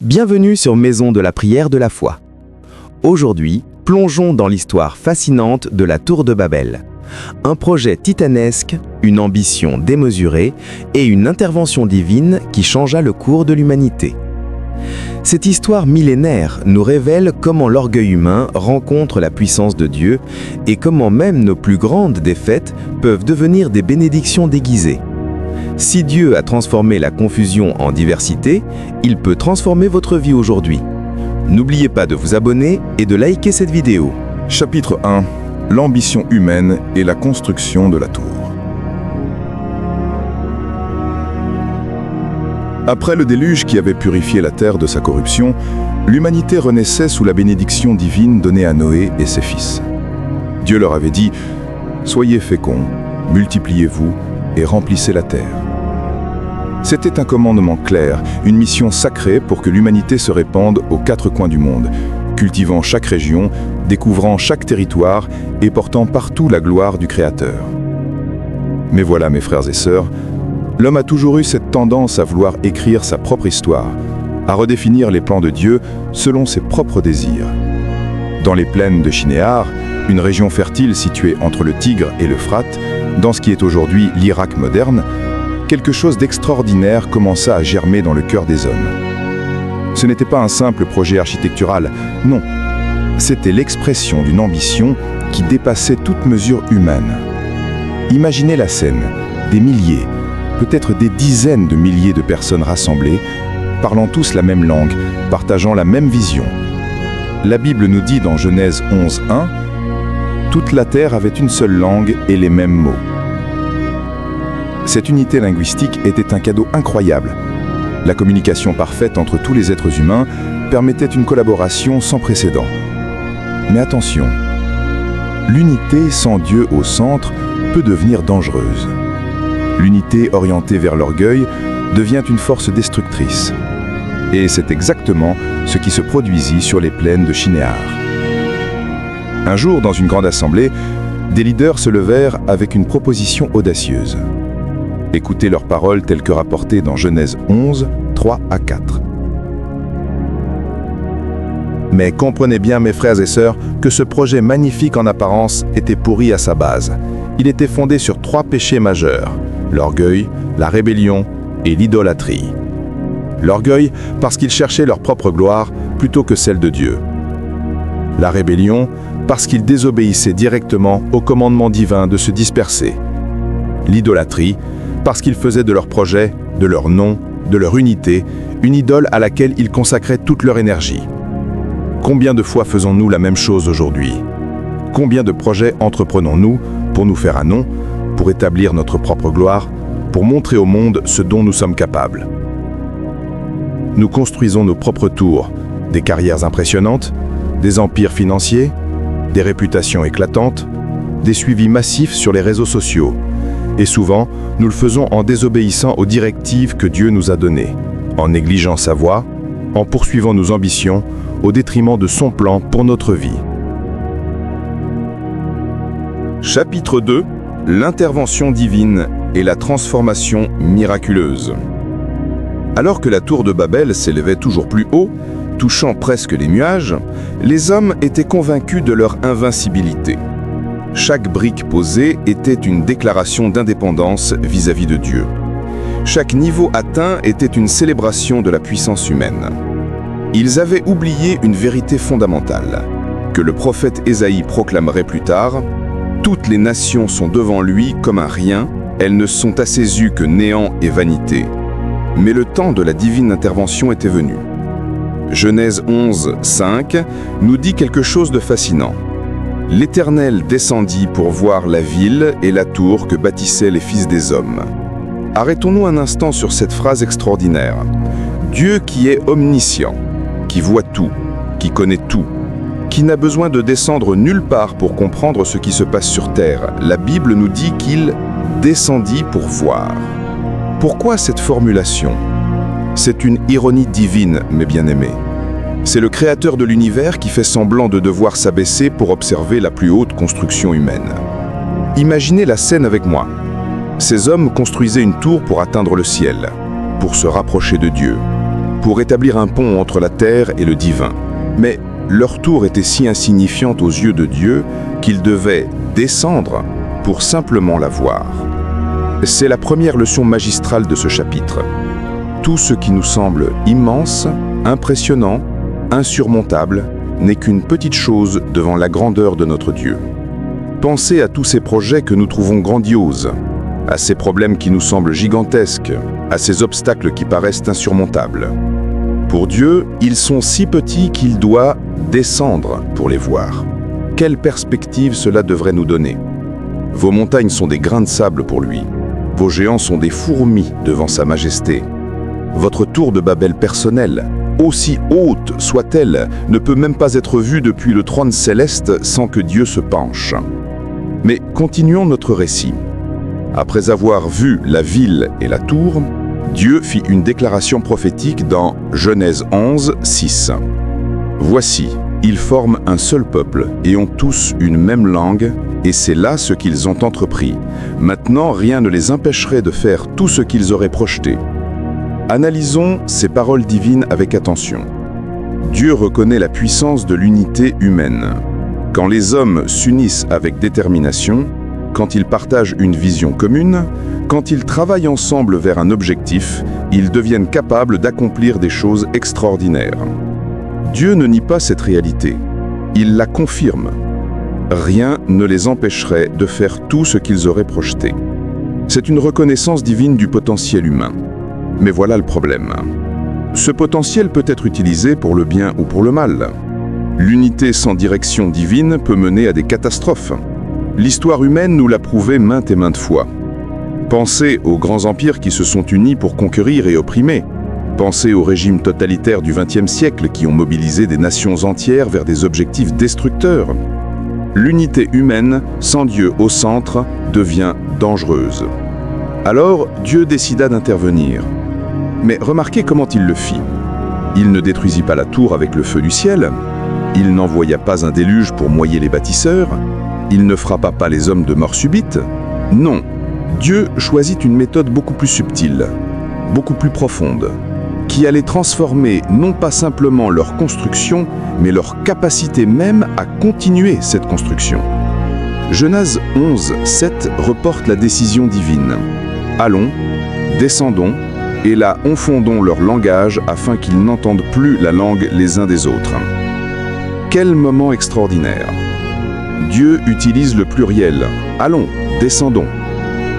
Bienvenue sur Maison de la prière de la foi. Aujourd'hui, plongeons dans l'histoire fascinante de la Tour de Babel. Un projet titanesque, une ambition démesurée et une intervention divine qui changea le cours de l'humanité. Cette histoire millénaire nous révèle comment l'orgueil humain rencontre la puissance de Dieu et comment même nos plus grandes défaites peuvent devenir des bénédictions déguisées. Si Dieu a transformé la confusion en diversité, il peut transformer votre vie aujourd'hui. N'oubliez pas de vous abonner et de liker cette vidéo. Chapitre 1. L'ambition humaine et la construction de la tour. Après le déluge qui avait purifié la terre de sa corruption, l'humanité renaissait sous la bénédiction divine donnée à Noé et ses fils. Dieu leur avait dit « Soyez féconds, multipliez-vous et remplissez la terre ». C'était un commandement clair, une mission sacrée pour que l'humanité se répande aux quatre coins du monde, cultivant chaque région, découvrant chaque territoire et portant partout la gloire du Créateur. Mais voilà, mes frères et sœurs, l'homme a toujours eu cette tendance à vouloir écrire sa propre histoire, à redéfinir les plans de Dieu selon ses propres désirs. Dans les plaines de Shinéar, une région fertile située entre le Tigre et l'Euphrate, dans ce qui est aujourd'hui l'Irak moderne, quelque chose d'extraordinaire commença à germer dans le cœur des hommes. Ce n'était pas un simple projet architectural, non. C'était l'expression d'une ambition qui dépassait toute mesure humaine. Imaginez la scène, des milliers, peut-être des dizaines de milliers de personnes rassemblées, parlant tous la même langue, partageant la même vision. La Bible nous dit dans Genèse 11:1, « Toute la terre avait une seule langue et les mêmes mots ». Cette unité linguistique était un cadeau incroyable. La communication parfaite entre tous les êtres humains permettait une collaboration sans précédent. Mais attention, l'unité sans Dieu au centre peut devenir dangereuse. L'unité orientée vers l'orgueil devient une force destructrice. Et c'est exactement ce qui se produisit sur les plaines de Shinéar. Un jour, dans une grande assemblée, des leaders se levèrent avec une proposition audacieuse. Écoutez leurs paroles telles que rapportées dans Genèse 11, 3 à 4. Mais comprenez bien, mes frères et sœurs, que ce projet magnifique en apparence était pourri à sa base. Il était fondé sur 3 péchés majeurs, l'orgueil, la rébellion et l'idolâtrie. L'orgueil parce qu'ils cherchaient leur propre gloire plutôt que celle de Dieu. La rébellion parce qu'ils désobéissaient directement au commandement divin de se disperser. L'idolâtrie parce qu'ils faisaient de leur projet, de leur nom, de leur unité, une idole à laquelle ils consacraient toute leur énergie. Combien de fois faisons-nous la même chose aujourd'hui? Combien de projets entreprenons-nous pour nous faire un nom, pour établir notre propre gloire, pour montrer au monde ce dont nous sommes capables? Nous construisons nos propres tours, des carrières impressionnantes, des empires financiers, des réputations éclatantes, des suivis massifs sur les réseaux sociaux. Et souvent, nous le faisons en désobéissant aux directives que Dieu nous a données, en négligeant sa voix, en poursuivant nos ambitions, au détriment de son plan pour notre vie. Chapitre 2. L'intervention divine et la transformation miraculeuse. Alors que la tour de Babel s'élevait toujours plus haut, touchant presque les nuages, les hommes étaient convaincus de leur invincibilité. Chaque brique posée était une déclaration d'indépendance vis-à-vis de Dieu. Chaque niveau atteint était une célébration de la puissance humaine. Ils avaient oublié une vérité fondamentale, que le prophète Ésaïe proclamerait plus tard « Toutes les nations sont devant lui comme un rien, elles ne sont à ses yeux que néant et vanité. » Mais le temps de la divine intervention était venu. Genèse 11, 5 nous dit quelque chose de fascinant. L'Éternel descendit pour voir la ville et la tour que bâtissaient les fils des hommes. Arrêtons-nous un instant sur cette phrase extraordinaire. Dieu qui est omniscient, qui voit tout, qui connaît tout, qui n'a besoin de descendre nulle part pour comprendre ce qui se passe sur terre. La Bible nous dit qu'il descendit pour voir. Pourquoi cette formulation? C'est une ironie divine, mes bien-aimés. C'est le Créateur de l'univers qui fait semblant de devoir s'abaisser pour observer la plus haute construction humaine. Imaginez la scène avec moi. Ces hommes construisaient une tour pour atteindre le ciel, pour se rapprocher de Dieu. pour établir un pont entre la terre et le divin. Mais leur tour était si insignifiante aux yeux de Dieu qu'ils devaient descendre pour simplement la voir. C'est la première leçon magistrale de ce chapitre. Tout ce qui nous semble immense, impressionnant, insurmontable, n'est qu'une petite chose devant la grandeur de notre Dieu. Pensez à tous ces projets que nous trouvons grandioses, à ces problèmes qui nous semblent gigantesques, à ces obstacles qui paraissent insurmontables. Pour Dieu, ils sont si petits qu'il doit descendre pour les voir. Quelle perspective cela devrait nous donner? Vos montagnes sont des grains de sable pour lui. Vos géants sont des fourmis devant sa majesté. Votre tour de Babel personnelle, aussi haute soit-elle, ne peut même pas être vue depuis le trône céleste sans que Dieu se penche. Mais continuons notre récit. Après avoir vu la ville et la tour, Dieu fit une déclaration prophétique dans Genèse 11, 6. « Voici, ils forment un seul peuple et ont tous une même langue, et c'est là ce qu'ils ont entrepris. Maintenant, rien ne les empêcherait de faire tout ce qu'ils auraient projeté. » Analysons ces paroles divines avec attention. Dieu reconnaît la puissance de l'unité humaine. Quand les hommes s'unissent avec détermination, quand ils partagent une vision commune, quand ils travaillent ensemble vers un objectif, ils deviennent capables d'accomplir des choses extraordinaires. Dieu ne nie pas cette réalité. Il la confirme. Rien ne les empêcherait de faire tout ce qu'ils auraient projeté. C'est une reconnaissance divine du potentiel humain. Mais voilà le problème. Ce potentiel peut être utilisé pour le bien ou pour le mal. L'unité sans direction divine peut mener à des catastrophes. L'histoire humaine nous l'a prouvé maintes et maintes fois. Pensez aux grands empires qui se sont unis pour conquérir et opprimer. Pensez aux régimes totalitaires du XXe siècle qui ont mobilisé des nations entières vers des objectifs destructeurs. L'unité humaine, sans Dieu au centre, devient dangereuse. Alors, Dieu décida d'intervenir. Mais remarquez comment il le fit. Il ne détruisit pas la tour avec le feu du ciel. Il n'envoya pas un déluge pour noyer les bâtisseurs. Il ne frappa pas les hommes de mort subite. Non, Dieu choisit une méthode beaucoup plus subtile, beaucoup plus profonde, qui allait transformer non pas simplement leur construction, mais leur capacité même à continuer cette construction. Genèse 11, 7 reporte la décision divine. Allons, descendons, et là confondons leur langage afin qu'ils n'entendent plus la langue les uns des autres. Quel moment extraordinaire! Dieu utilise le pluriel. Allons, descendons.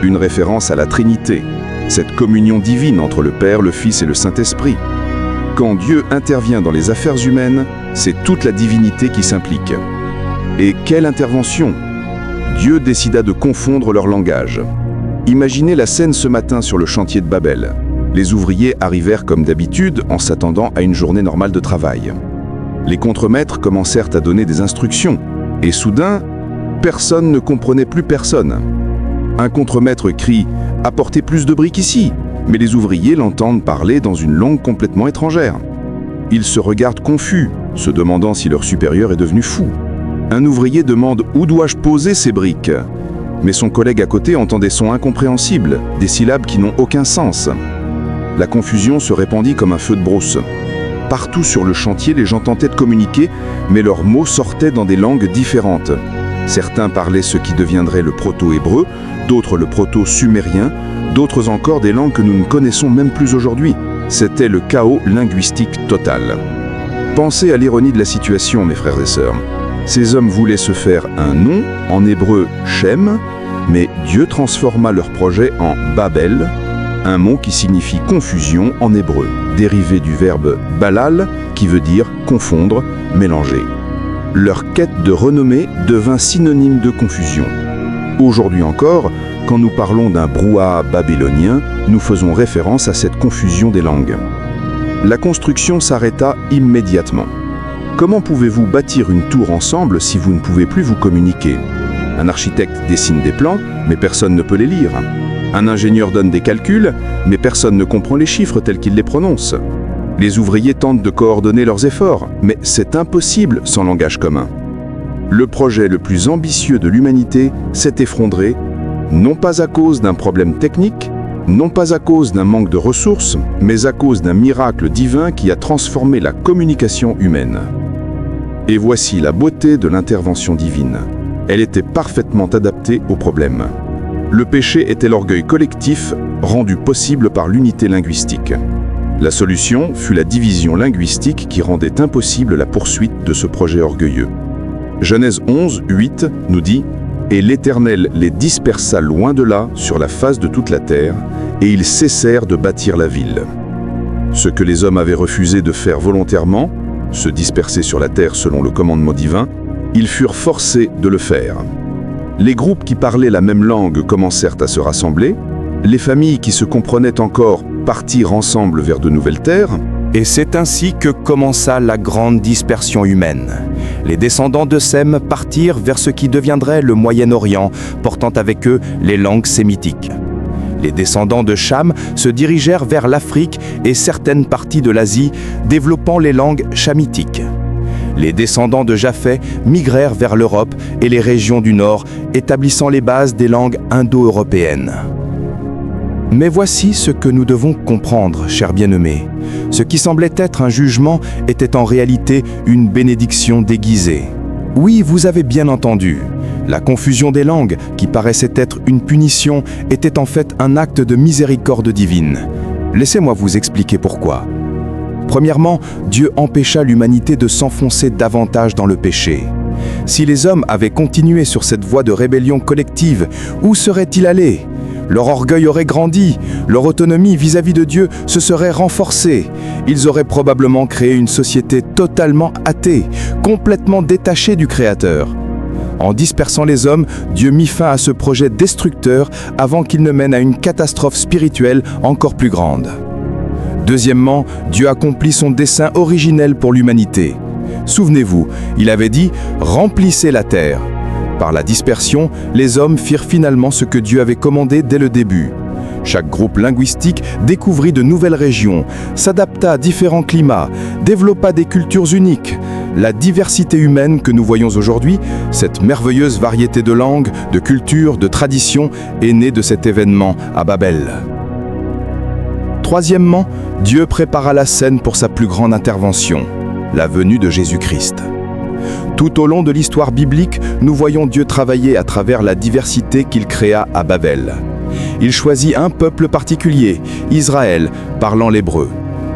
Une référence à la Trinité, cette communion divine entre le Père, le Fils et le Saint-Esprit. Quand Dieu intervient dans les affaires humaines, c'est toute la divinité qui s'implique. Et quelle intervention! Dieu décida de confondre leur langage. Imaginez la scène ce matin sur le chantier de Babel. Les ouvriers arrivèrent comme d'habitude en s'attendant à une journée normale de travail. Les contremaîtres commencèrent à donner des instructions. Et soudain, personne ne comprenait plus personne. Un contremaître crie « Apportez plus de briques ici !» mais les ouvriers l'entendent parler dans une langue complètement étrangère. Ils se regardent confus, se demandant si leur supérieur est devenu fou. Un ouvrier demande « Où dois-je poser ces briques ?» mais son collègue à côté entend des sons incompréhensibles, des syllabes qui n'ont aucun sens. La confusion se répandit comme un feu de brousse. Partout sur le chantier, les gens tentaient de communiquer, mais leurs mots sortaient dans des langues différentes. Certains parlaient ce qui deviendrait le proto-hébreu, d'autres le proto-sumérien, d'autres encore des langues que nous ne connaissons même plus aujourd'hui. C'était le chaos linguistique total. Pensez à l'ironie de la situation, mes frères et sœurs. Ces hommes voulaient se faire un nom, en hébreu Shem, mais Dieu transforma leur projet en Babel, un mot qui signifie confusion en hébreu, dérivé du verbe balal, qui veut dire confondre, mélanger. Leur quête de renommée devint synonyme de confusion. Aujourd'hui encore, quand nous parlons d'un brouhaha babylonien, nous faisons référence à cette confusion des langues. La construction s'arrêta immédiatement. Comment pouvez-vous bâtir une tour ensemble si vous ne pouvez plus vous communiquer? Un architecte dessine des plans, mais personne ne peut les lire. Un ingénieur donne des calculs, mais personne ne comprend les chiffres tels qu'il les prononce. Les ouvriers tentent de coordonner leurs efforts, mais c'est impossible sans langage commun. Le projet le plus ambitieux de l'humanité s'est effondré, non pas à cause d'un problème technique, non pas à cause d'un manque de ressources, mais à cause d'un miracle divin qui a transformé la communication humaine. Et voici la beauté de l'intervention divine. Elle était parfaitement adaptée au problème. Le péché était l'orgueil collectif rendu possible par l'unité linguistique. La solution fut la division linguistique qui rendait impossible la poursuite de ce projet orgueilleux. Genèse 11, 8 nous dit « Et l'Éternel les dispersa loin de là sur la face de toute la terre, et ils cessèrent de bâtir la ville. » Ce que les hommes avaient refusé de faire volontairement, se disperser sur la terre selon le commandement divin, ils furent forcés de le faire. Les groupes qui parlaient la même langue commencèrent à se rassembler, les familles qui se comprenaient encore partirent ensemble vers de nouvelles terres, Et c'est ainsi que commença la grande dispersion humaine. Les descendants de Sem partirent vers ce qui deviendrait le Moyen-Orient, portant avec eux les langues sémitiques. Les descendants de Cham se dirigèrent vers l'Afrique et certaines parties de l'Asie, développant les langues chamitiques. Les descendants de Japheth migrèrent vers l'Europe et les régions du Nord, établissant les bases des langues indo-européennes. Mais voici ce que nous devons comprendre, chers bien-aimés. Ce qui semblait être un jugement était en réalité une bénédiction déguisée. Oui, vous avez bien entendu. La confusion des langues, qui paraissait être une punition, était en fait un acte de miséricorde divine. Laissez-moi vous expliquer pourquoi. Premièrement, Dieu empêcha l'humanité de s'enfoncer davantage dans le péché. Si les hommes avaient continué sur cette voie de rébellion collective, où seraient-ils allés ? Leur orgueil aurait grandi, leur autonomie vis-à-vis de Dieu se serait renforcée. Ils auraient probablement créé une société totalement athée, complètement détachée du Créateur. En dispersant les hommes, Dieu mit fin à ce projet destructeur avant qu'il ne mène à une catastrophe spirituelle encore plus grande. Deuxièmement, Dieu accomplit son dessein originel pour l'humanité. Souvenez-vous, il avait dit « Remplissez la terre ». Par la dispersion, les hommes firent finalement ce que Dieu avait commandé dès le début. Chaque groupe linguistique découvrit de nouvelles régions, s'adapta à différents climats, développa des cultures uniques. La diversité humaine que nous voyons aujourd'hui, cette merveilleuse variété de langues, de cultures, de traditions, est née de cet événement à Babel. Troisièmement, Dieu prépara la scène pour sa plus grande intervention, la venue de Jésus-Christ. Tout au long de l'histoire biblique, nous voyons Dieu travailler à travers la diversité qu'il créa à Babel. Il choisit un peuple particulier, Israël, parlant l'hébreu.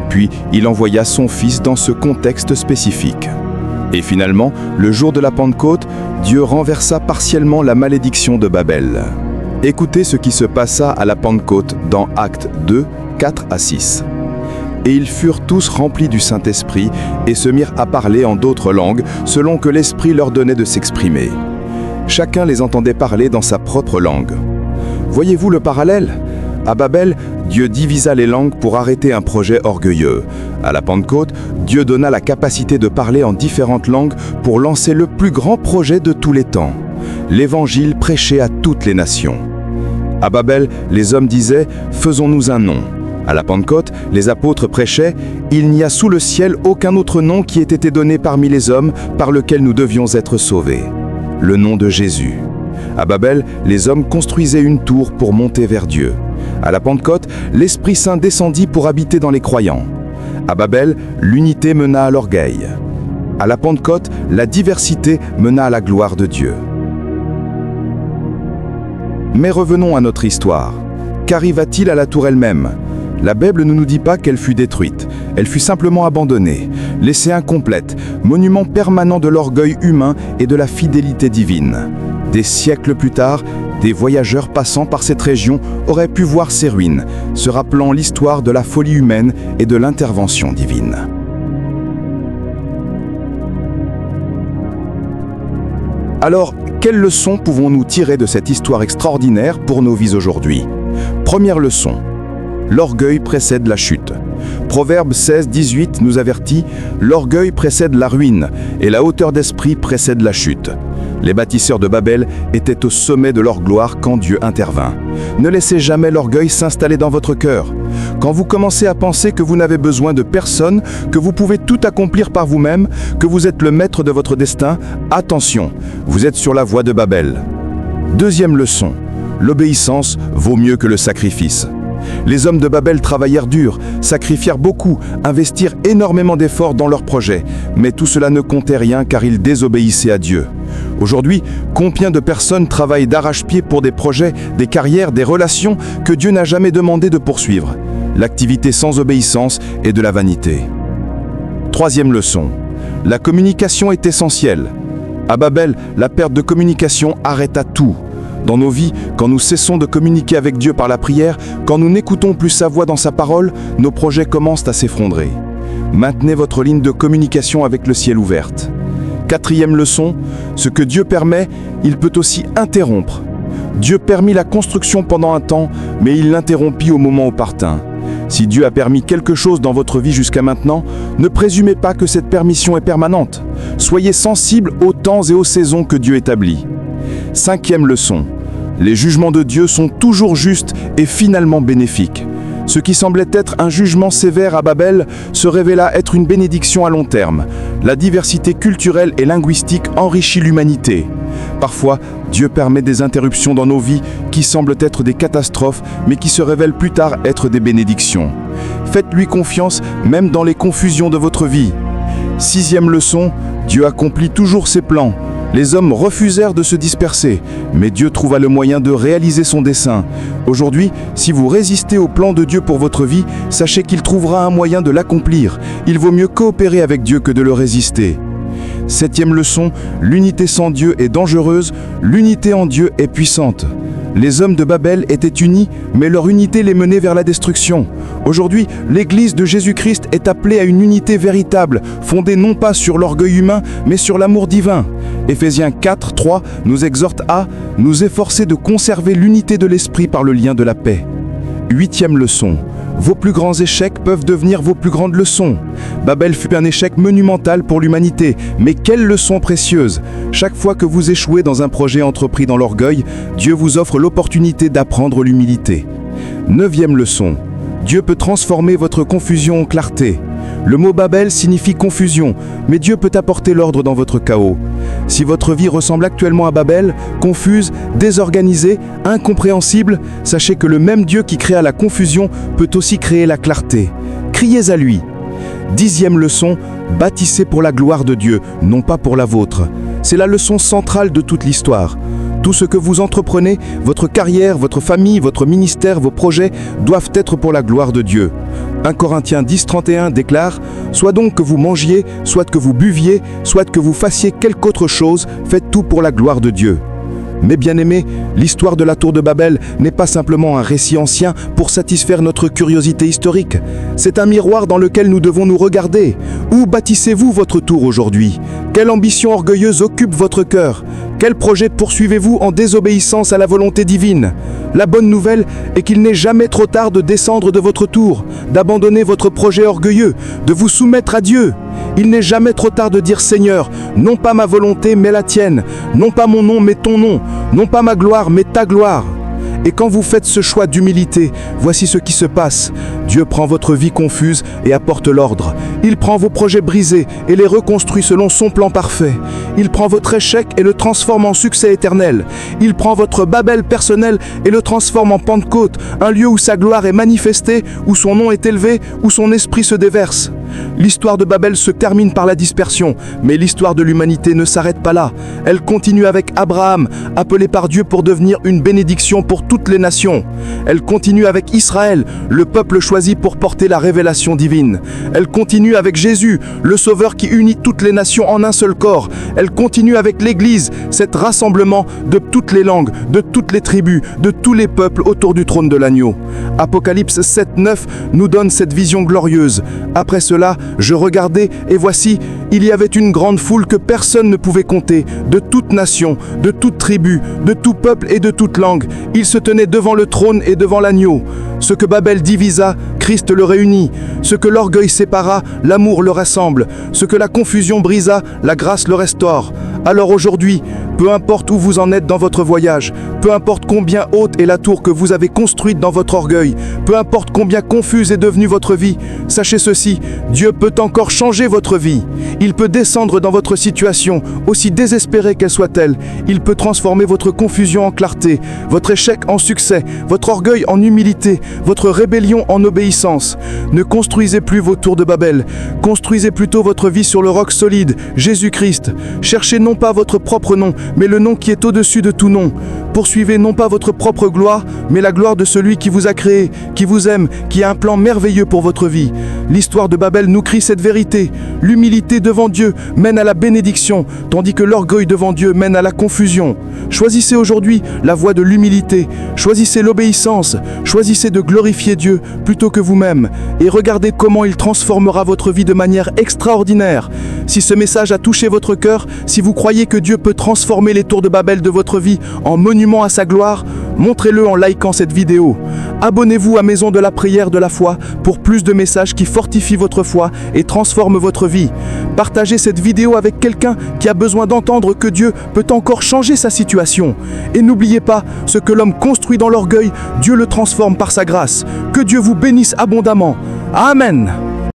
Puis, il envoya son Fils dans ce contexte spécifique. Et finalement, le jour de la Pentecôte, Dieu renversa partiellement la malédiction de Babel. Écoutez ce qui se passa à la Pentecôte dans Actes 2, 4 à 6. Et ils furent tous remplis du Saint-Esprit et se mirent à parler en d'autres langues selon que l'Esprit leur donnait de s'exprimer. Chacun les entendait parler dans sa propre langue. Voyez-vous le parallèle ? À Babel, Dieu divisa les langues pour arrêter un projet orgueilleux. À la Pentecôte, Dieu donna la capacité de parler en différentes langues pour lancer le plus grand projet de tous les temps. L'Évangile prêché à toutes les nations. À Babel, les hommes disaient « Faisons-nous un nom ». À la Pentecôte, les apôtres prêchaient « Il n'y a sous le ciel aucun autre nom qui ait été donné parmi les hommes par lequel nous devions être sauvés. » Le nom de Jésus. À Babel, les hommes construisaient une tour pour monter vers Dieu. À la Pentecôte, l'Esprit Saint descendit pour habiter dans les croyants. À Babel, l'unité mena à l'orgueil. À la Pentecôte, la diversité mena à la gloire de Dieu. Mais revenons à notre histoire. Qu'arriva-t-il à la tour elle-même ? La Bible ne nous dit pas qu'elle fut détruite. Elle fut simplement abandonnée, laissée incomplète, monument permanent de l'orgueil humain et de la fidélité divine. Des siècles plus tard, des voyageurs passant par cette région auraient pu voir ces ruines, se rappelant l'histoire de la folie humaine et de l'intervention divine. Alors, quelles leçons pouvons-nous tirer de cette histoire extraordinaire pour nos vies aujourd'hui ? Première leçon. L'orgueil précède la chute. Proverbe 16, 18 nous avertit « L'orgueil précède la ruine et la hauteur d'esprit précède la chute ». Les bâtisseurs de Babel étaient au sommet de leur gloire quand Dieu intervint. Ne laissez jamais l'orgueil s'installer dans votre cœur. Quand vous commencez à penser que vous n'avez besoin de personne, que vous pouvez tout accomplir par vous-même, que vous êtes le maître de votre destin, attention, vous êtes sur la voie de Babel. Deuxième leçon. L'obéissance vaut mieux que le sacrifice. Les hommes de Babel travaillèrent dur, sacrifièrent beaucoup, investirent énormément d'efforts dans leurs projets, mais tout cela ne comptait rien car ils désobéissaient à Dieu. Aujourd'hui, combien de personnes travaillent d'arrache-pied pour des projets, des carrières, des relations que Dieu n'a jamais demandé de poursuivre? L'activité sans obéissance est de la vanité. Troisième leçon. La communication est essentielle. À Babel, la perte de communication arrêta tout. Dans nos vies, quand nous cessons de communiquer avec Dieu par la prière, quand nous n'écoutons plus sa voix dans sa parole, nos projets commencent à s'effondrer. Maintenez votre ligne de communication avec le ciel ouverte. Quatrième leçon, ce que Dieu permet, il peut aussi interrompre. Dieu permit la construction pendant un temps, mais il l'interrompit au moment opportun. Si Dieu a permis quelque chose dans votre vie jusqu'à maintenant, ne présumez pas que cette permission est permanente. Soyez sensible aux temps et aux saisons que Dieu établit. Cinquième leçon. Les jugements de Dieu sont toujours justes et finalement bénéfiques. Ce qui semblait être un jugement sévère à Babel se révéla être une bénédiction à long terme. La diversité culturelle et linguistique enrichit l'humanité. Parfois, Dieu permet des interruptions dans nos vies qui semblent être des catastrophes, mais qui se révèlent plus tard être des bénédictions. Faites-lui confiance même dans les confusions de votre vie. Sixième leçon, Dieu accomplit toujours ses plans. Les hommes refusèrent de se disperser, mais Dieu trouva le moyen de réaliser son dessein. Aujourd'hui, si vous résistez au plan de Dieu pour votre vie, sachez qu'il trouvera un moyen de l'accomplir. Il vaut mieux coopérer avec Dieu que de le résister. Septième leçon, l'unité sans Dieu est dangereuse, l'unité en Dieu est puissante. Les hommes de Babel étaient unis, mais leur unité les menait vers la destruction. Aujourd'hui, l'Église de Jésus-Christ est appelée à une unité véritable, fondée non pas sur l'orgueil humain, mais sur l'amour divin. Éphésiens 4, 3 nous exhorte à nous efforcer de conserver l'unité de l'esprit par le lien de la paix. Huitième leçon. Vos plus grands échecs peuvent devenir vos plus grandes leçons. Babel fut un échec monumental pour l'humanité, mais quelle leçon précieuse! Chaque fois que vous échouez dans un projet entrepris dans l'orgueil, Dieu vous offre l'opportunité d'apprendre l'humilité. Neuvième leçon. Dieu peut transformer votre confusion en clarté. Le mot Babel signifie confusion, mais Dieu peut apporter l'ordre dans votre chaos. Si votre vie ressemble actuellement à Babel, confuse, désorganisée, incompréhensible, sachez que le même Dieu qui créa la confusion peut aussi créer la clarté. Criez à lui. Dixième leçon, bâtissez pour la gloire de Dieu, non pas pour la vôtre. C'est la leçon centrale de toute l'histoire. Tout ce que vous entreprenez, votre carrière, votre famille, votre ministère, vos projets, doivent être pour la gloire de Dieu. 1 Corinthiens 10, 31 déclare « Soit donc que vous mangiez, soit que vous buviez, soit que vous fassiez quelque autre chose, faites tout pour la gloire de Dieu. » Mais bien-aimés, l'histoire de la tour de Babel n'est pas simplement un récit ancien pour satisfaire notre curiosité historique. C'est un miroir dans lequel nous devons nous regarder. Où bâtissez-vous votre tour aujourd'hui? Quelle ambition orgueilleuse occupe votre cœur? Quel projet poursuivez-vous en désobéissance à la volonté divine? La bonne nouvelle est qu'il n'est jamais trop tard de descendre de votre tour, d'abandonner votre projet orgueilleux, de vous soumettre à Dieu. Il n'est jamais trop tard de dire « Seigneur, non pas ma volonté mais la tienne, non pas mon nom mais ton nom, non pas ma gloire mais ta gloire ». Et quand vous faites ce choix d'humilité, voici ce qui se passe. Dieu prend votre vie confuse et apporte l'ordre. Il prend vos projets brisés et les reconstruit selon son plan parfait. Il prend votre échec et le transforme en succès éternel. Il prend votre Babel personnel et le transforme en Pentecôte, un lieu où sa gloire est manifestée, où son nom est élevé, où son esprit se déverse. L'histoire de Babel se termine par la dispersion, mais l'histoire de l'humanité ne s'arrête pas là. Elle continue avec Abraham, appelé par Dieu pour devenir une bénédiction pour toutes les nations. Elle continue avec Israël, le peuple choisi pour porter la révélation divine. Elle continue avec Jésus, le Sauveur qui unit toutes les nations en un seul corps. Elle continue avec l'Église, cet rassemblement de toutes les langues, de toutes les tribus, de tous les peuples autour du trône de l'agneau. Apocalypse 7, 9 nous donne cette vision glorieuse. Après cela, je regardais et voici, il y avait une grande foule que personne ne pouvait compter, de toute nation, de toute tribu, de tout peuple et de toute langue. Ils se tenaient devant le trône et devant l'agneau. Ce que Babel divisa, Christ le réunit. Ce que l'orgueil sépara, l'amour le rassemble. Ce que la confusion brisa, la grâce le restaure. Alors aujourd'hui, peu importe où vous en êtes dans votre voyage, peu importe combien haute est la tour que vous avez construite dans votre orgueil, peu importe combien confuse est devenue votre vie, sachez ceci, Dieu peut encore changer votre vie. Il peut descendre dans votre situation, aussi désespérée qu'elle soit-elle. Il peut transformer votre confusion en clarté, votre échec en succès, votre orgueil en humilité, votre rébellion en obéissance. Ne construisez plus vos tours de Babel, construisez plutôt votre vie sur le roc solide, Jésus-Christ. Cherchez non pas votre propre nom, mais le nom qui est au-dessus de tout nom. Poursuivez non pas votre propre gloire, mais la gloire de celui qui vous a créé, qui vous aime, qui a un plan merveilleux pour votre vie. L'histoire de Babel nous crie cette vérité. L'humilité devant Dieu mène à la bénédiction, tandis que l'orgueil devant Dieu mène à la confusion. Choisissez aujourd'hui la voie de l'humilité, choisissez l'obéissance, choisissez de glorifier Dieu plutôt que vous-même, et regardez comment il transformera votre vie de manière extraordinaire. Si ce message a touché votre cœur, si vous croyez que Dieu peut transformer les tours de Babel de votre vie en monument à sa gloire, montrez-le en likant cette vidéo. Abonnez-vous à Maison de la Prière de la Foi pour plus de messages qui fortifient votre foi et transforment votre vie. Partagez cette vidéo avec quelqu'un qui a besoin d'entendre que Dieu peut encore changer sa situation. Et n'oubliez pas, ce que l'homme construit dans l'orgueil, Dieu le transforme par sa grâce. Que Dieu vous bénisse abondamment. Amen.